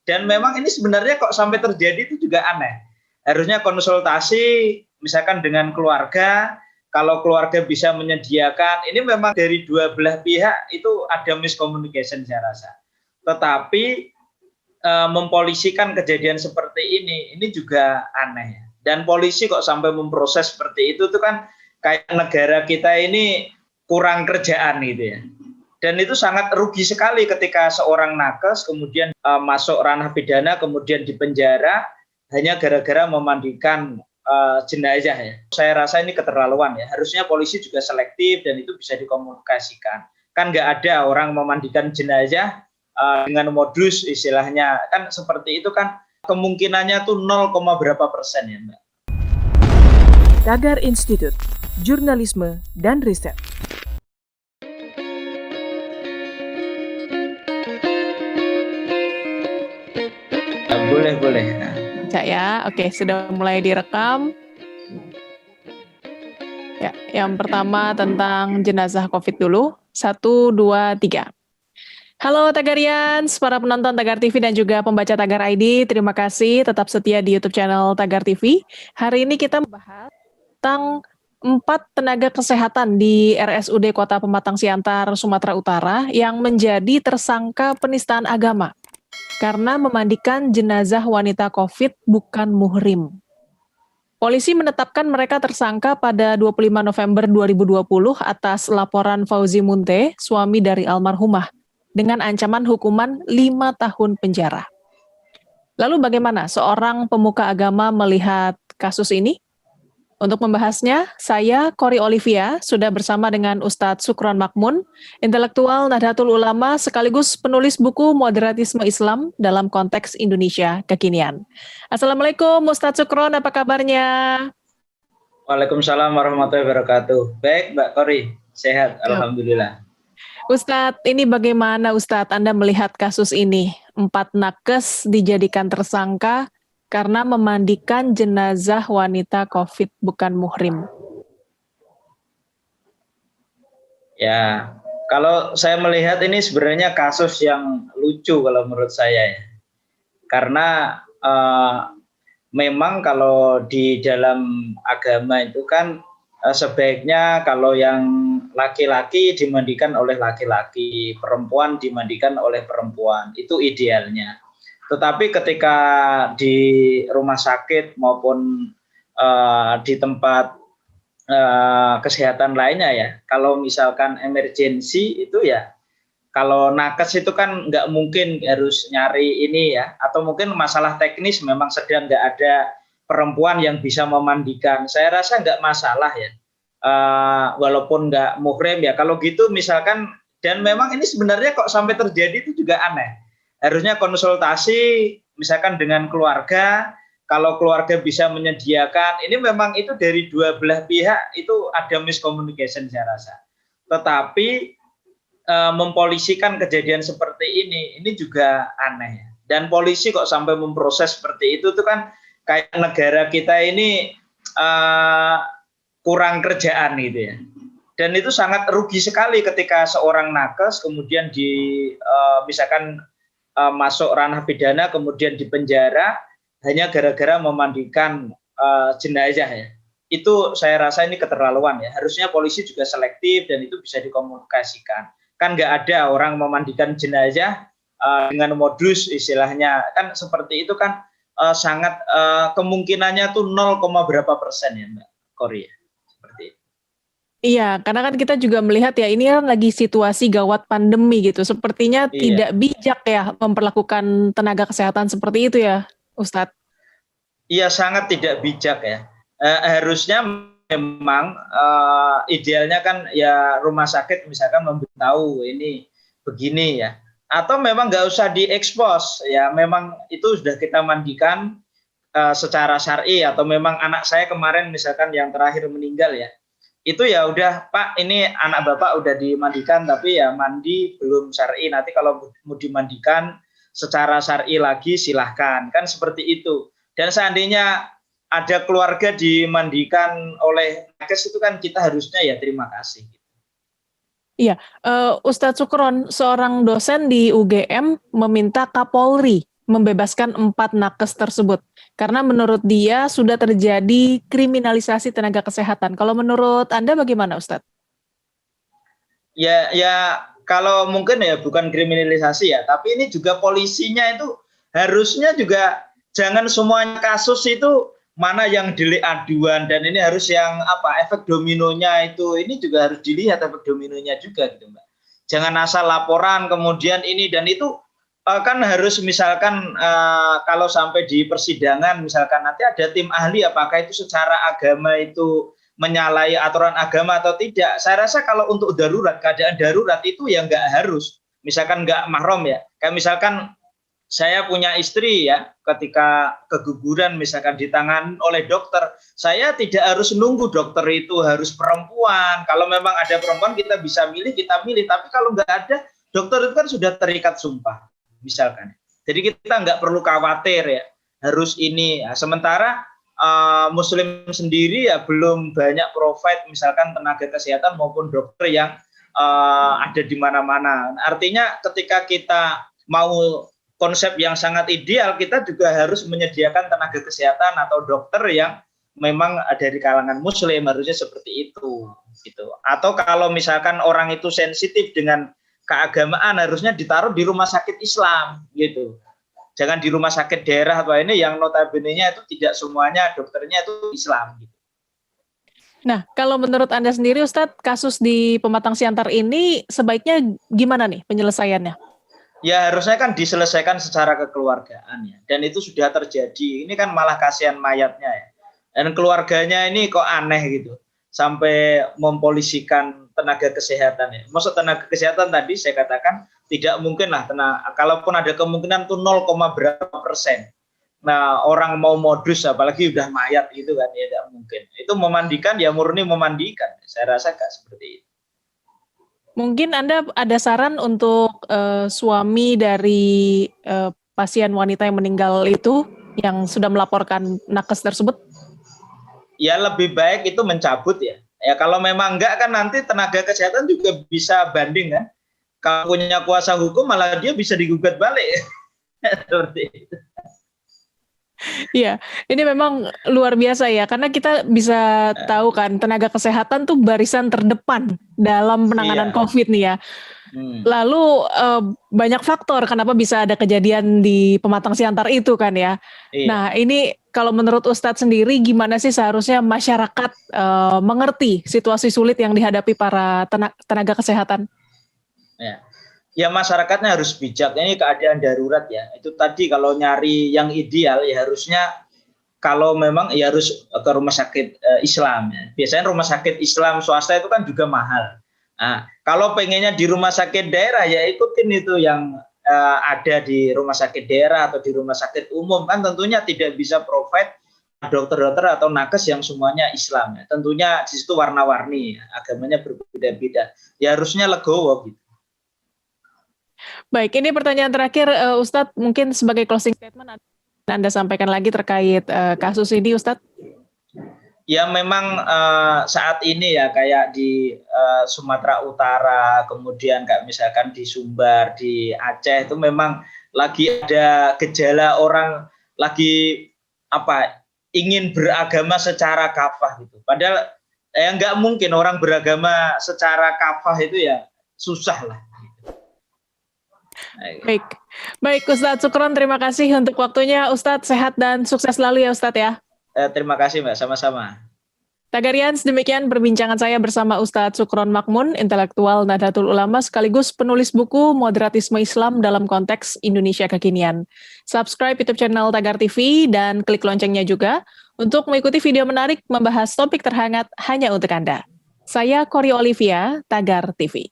Dan memang ini sebenarnya kok sampai terjadi itu juga aneh. Harusnya konsultasi misalkan dengan keluarga, kalau keluarga bisa menyediakan, ini memang dari dua belah pihak itu ada miscommunication saya rasa. Tetapi mempolisikan kejadian seperti ini juga aneh. Dan polisi kok sampai memproses seperti itu tuh kan kayak negara kita ini kurang kerjaan gitu ya. Dan itu sangat rugi sekali ketika seorang nakes kemudian masuk ranah pidana, kemudian dipenjara hanya gara-gara memandikan jenazah ya. Saya rasa ini keterlaluan ya. Harusnya polisi juga selektif dan itu bisa dikomunikasikan. Kan nggak ada orang memandikan jenazah dengan modus istilahnya kan seperti itu kan kemungkinannya tuh 0, berapa persen ya Mbak. Tagar Institut Jurnalisme dan Riset. Boleh. Cak ya, oke sudah mulai direkam. Ya, yang pertama tentang jenazah COVID dulu. 1, 2, 3. Halo Tagarians, para penonton Tagar TV dan juga pembaca Tagar ID, terima kasih tetap setia di YouTube channel Tagar TV. Hari ini kita membahas tentang 4 tenaga kesehatan di RSUD Kota Pematang Siantar, Sumatera Utara yang menjadi tersangka penistaan agama karena memandikan jenazah wanita COVID bukan muhrim. Polisi menetapkan mereka tersangka pada 25 November 2020 atas laporan Fauzi Munte, suami dari almarhumah, dengan ancaman hukuman 5 tahun penjara. Lalu bagaimana seorang pemuka agama melihat kasus ini? Untuk membahasnya, saya, Kori Olivia, sudah bersama dengan Ustadz Sukron Makmun, intelektual Nahdlatul Ulama sekaligus penulis buku Moderatisme Islam dalam Konteks Indonesia Kekinian. Assalamualaikum Ustadz Sukron, apa kabarnya? Waalaikumsalam warahmatullahi wabarakatuh. Baik Mbak Kori, sehat alhamdulillah. Ustadz, ini bagaimana Ustadz Anda melihat kasus ini? 4 nakes dijadikan tersangka karena memandikan jenazah wanita COVID bukan muhrim. Ya, kalau saya melihat ini sebenarnya kasus yang lucu kalau menurut saya ya. Karena memang kalau di dalam agama itu kan sebaiknya kalau yang laki-laki dimandikan oleh laki-laki, perempuan dimandikan oleh perempuan, itu idealnya. Tetapi ketika di rumah sakit maupun di tempat kesehatan lainnya ya, kalau misalkan emergensi itu ya, kalau nakes itu kan nggak mungkin harus nyari ini ya, atau mungkin masalah teknis memang sedang nggak ada perempuan yang bisa memandikan. Saya rasa nggak masalah ya, walaupun nggak muhrim ya. Kalau gitu misalkan, dan memang ini sebenarnya kok sampai terjadi itu juga aneh. Harusnya konsultasi misalkan dengan keluarga, kalau keluarga bisa menyediakan, ini memang itu dari dua belah pihak itu ada miscommunication saya rasa. Tetapi mempolisikan kejadian seperti ini juga aneh. Dan polisi kok sampai memproses seperti itu tuh kan kayak negara kita ini kurang kerjaan gitu ya. Dan itu sangat rugi sekali ketika seorang nakes kemudian misalkan masuk ranah pidana kemudian dipenjara hanya gara-gara memandikan jenazah ya. Itu saya rasa ini keterlaluan ya. Harusnya polisi juga selektif dan itu bisa dikomunikasikan. Kan nggak ada orang memandikan jenazah dengan modus istilahnya. Kan seperti itu kan sangat kemungkinannya tuh 0, berapa persen ya Mbak Korea. Iya, karena kan kita juga melihat ya ini kan lagi situasi gawat pandemi gitu. Sepertinya tidak bijak ya memperlakukan tenaga kesehatan seperti itu ya, Ustadz. Iya, sangat tidak bijak ya. Harusnya memang idealnya kan ya rumah sakit misalkan memberitahu ini begini ya. Atau memang nggak usah diekspos ya. Memang itu sudah kita mandikan secara syar'i atau memang anak saya kemarin misalkan yang terakhir meninggal ya. Itu ya udah Pak, ini anak Bapak udah dimandikan tapi ya mandi belum syar'i, nanti kalau mau dimandikan secara syar'i lagi silahkan, kan seperti itu. Dan seandainya ada keluarga dimandikan oleh nakes itu kan kita harusnya ya terima kasih. Iya, Ustadz Sukron, seorang dosen di UGM meminta Kapolri membebaskan 4 nakes tersebut? Karena menurut dia sudah terjadi kriminalisasi tenaga kesehatan. Kalau menurut Anda bagaimana, Ustadz? Ya kalau mungkin ya bukan kriminalisasi ya, tapi ini juga polisinya itu harusnya juga jangan semuanya kasus itu mana yang delik aduan dan ini harus yang efek dominonya itu ini juga harus dilihat efek dominonya juga gitu Mbak. Jangan asal laporan kemudian ini dan itu kan harus misalkan kalau sampai di persidangan misalkan nanti ada tim ahli apakah itu secara agama itu menyalahi aturan agama atau tidak. Saya rasa kalau untuk keadaan darurat itu ya nggak harus. Misalkan nggak mahram ya. Kayak misalkan saya punya istri ya, ketika keguguran misalkan ditangani oleh dokter, saya tidak harus nunggu dokter itu harus perempuan. Kalau memang ada perempuan kita bisa milih, kita milih. Tapi kalau nggak ada, dokter itu kan sudah terikat sumpah, misalkan. Jadi kita nggak perlu khawatir ya, harus ini. Nah, sementara Muslim sendiri ya belum banyak provide misalkan tenaga kesehatan maupun dokter yang ada di mana-mana. Artinya ketika kita mau konsep yang sangat ideal, kita juga harus menyediakan tenaga kesehatan atau dokter yang memang dari kalangan Muslim, harusnya seperti itu gitu. Atau kalau misalkan orang itu sensitif dengan keagamaan, harusnya ditaruh di rumah sakit Islam gitu. Jangan di rumah sakit daerah atau ini yang notabene-nya itu tidak semuanya dokternya itu Islam gitu. Nah, kalau menurut Anda sendiri Ustadz, kasus di Pematang Siantar ini sebaiknya gimana nih penyelesaiannya? Ya harusnya kan diselesaikan secara kekeluargaan ya. Dan itu sudah terjadi. Ini kan malah kasihan mayatnya ya. Dan keluarganya ini kok aneh gitu. Sampai mempolisikan tenaga kesehatan ya. Maksud tenaga kesehatan tadi saya katakan tidak mungkin lah, kalaupun ada kemungkinan tuh 0, berapa persen. Nah orang mau modus apalagi udah mayat gitu kan ya tidak mungkin. Itu memandikan ya murni memandikan. Saya rasa nggak seperti itu. Mungkin Anda ada saran untuk suami dari pasien wanita yang meninggal itu yang sudah melaporkan nakes tersebut? Ya lebih baik itu mencabut ya. Ya kalau memang enggak kan nanti tenaga kesehatan juga bisa banding kan. Kalau punya kuasa hukum malah dia bisa digugat balik. Seperti itu. Iya, ini memang luar biasa ya, karena kita bisa tahu kan tenaga kesehatan tuh barisan terdepan dalam penanganan COVID nih ya. Lalu banyak faktor kenapa bisa ada kejadian di Pematang Siantar itu kan ya. Iya. Nah ini kalau menurut Ustadz sendiri gimana sih seharusnya masyarakat mengerti situasi sulit yang dihadapi para tenaga kesehatan? Ya masyarakatnya harus bijak, ini keadaan darurat ya. Itu tadi kalau nyari yang ideal ya harusnya kalau memang ya harus ke rumah sakit Islam ya. Biasanya rumah sakit Islam swasta itu kan juga mahal. Nah, kalau pengennya di rumah sakit daerah ya ikutin itu yang ada di rumah sakit daerah atau di rumah sakit umum kan tentunya tidak bisa provide dokter-dokter atau nakes yang semuanya Islam ya. Tentunya di situ warna-warni ya, agamanya berbeda-beda. Ya harusnya legowo gitu. Baik, ini pertanyaan terakhir Ustadz, mungkin sebagai closing statement Anda sampaikan lagi terkait kasus ini Ustadz. Ya memang saat ini ya kayak di Sumatera Utara, kemudian kayak misalkan di Sumbar, di Aceh itu memang lagi ada gejala orang lagi ingin beragama secara kafah gitu. Padahal nggak mungkin orang beragama secara kafah itu ya susah lah. Baik Ustadz Sukron, terima kasih untuk waktunya Ustadz, sehat dan sukses selalu ya Ustadz ya. Terima kasih Mbak, sama-sama. Tagarians, demikian perbincangan saya bersama Ustadz Sukron Makmun, intelektual Nahdlatul Ulama sekaligus penulis buku Moderatisme Islam dalam Konteks Indonesia Kekinian. Subscribe YouTube channel Tagar TV dan klik loncengnya juga untuk mengikuti video menarik membahas topik terhangat hanya untuk Anda. Saya Kori Olivia, Tagar TV.